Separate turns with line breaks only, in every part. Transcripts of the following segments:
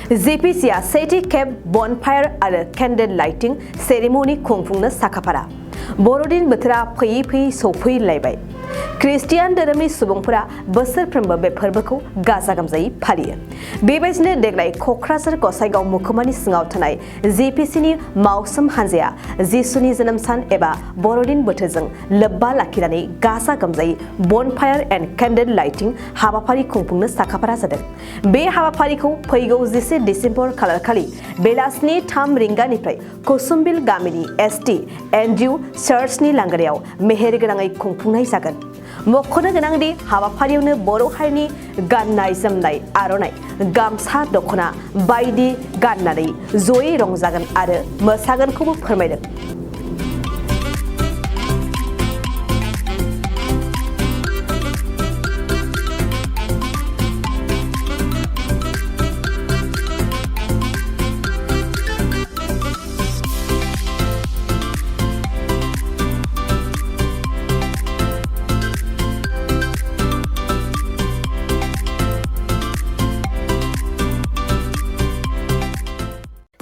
JPC आ सेथि खेब Bonefire आरो Candle Lighting सेरेमनि खुंफुंनो साखाफारा बर'दिन बोथोरा फैयै फैयै सौफैलायबाय क्रिस्टियान धोरोमनि सुबुंफोरा बोसोरफ्रोमबो बे फोरबोखौ गाजा गोमजायै फालियो बेबायदिनो देग्लाय क'क्राझार गसाइगाव मुखुमानि सिङाव थानाय JPC नि मावसोम हानजाया जिसुनि जोनोम सान एबा बर'दिन बोथोरजों लोब्बा लाखिनानै गाजा गोमजायै Bonefire and Candle Lighting हाबाफारि खुंफुंनो साखाफारा जादों बे हाबाफारिखौ फैगौ 10 डिसेम्बर खालारखालि बेलासिनि 3 रिंगानिफ्राय कुसुमबिल गामिनि ST एन्ड्रिउ चार्चनि लांगोनायाव मेहेरगोनाङै खुंफुंनाय जागोन मख'नो गोनांदि हाबाफारियावनो बर' हारिनि गाननाय जोमनाय आर'नाइ गामसा दख'ना बायदि गाननानै जयै रंजागोन आरो मोसागोनखौबो फोरमायदों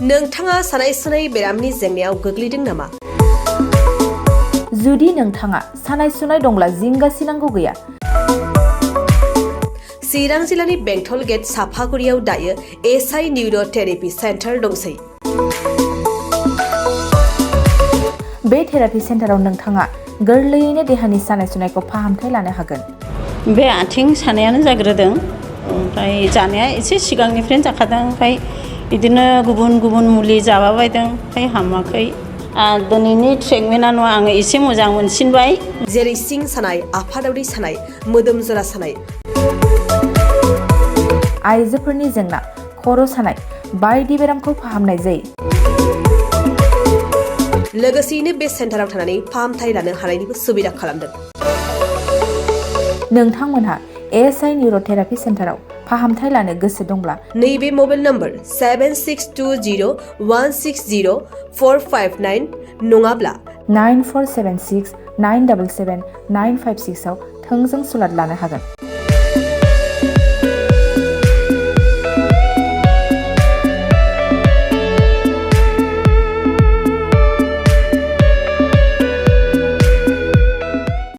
नोंथाङा सानाय सुनाय बेरामनि जेंनायाव गोग्लैदों नामा?
जुदि नोंथाङा सानाय सुनाय दंब्ला जिंगासिनांगौ गैया।
चिरां जिल्लानि बेंटल गेट साफागुरियाव दायो SI निउर' थेरापि सेन्टार दंसै।
बे थेरापि सेन्टाराव नोंथाङा गोरलैयैनो देहानि सानाय सुनायखौ फाहामथाय लानो हागोन।
बे आथिं सानायानो जाग्रोदों ओमफ्राय जानाया एसे सिगांनिफ्रायनो जाखादों ओमफ्राय बिदिनो गुबुन गुबुन मुलि जाबाबायदों ओमफ्राय हामाखै दिनैनि ट्रिटमेन्टआ आङो एसे मोजां मोनसिनबाय
जेरै सिं सानाय आफादावरि सानाय मोदोम जरा सानाय
आइजोफोरनि जेंना खर' सानाय बायदि बेरामखौ फाहामनाय जायो
लोगोसेयैनो बे सेन्टाराव थानानै फाहामथाय लानो हानायनिबो सुबिदा खालामदों
नोंथांमोनहा SI निउर' थेरापि सेन्टाराव फाहामथाय लानो गोसो दंब्ला
नैबे मबाइल नम्बर 7620160459 नङाब्ला
9476977956 आव थोंजों सुलाद लानो हागोन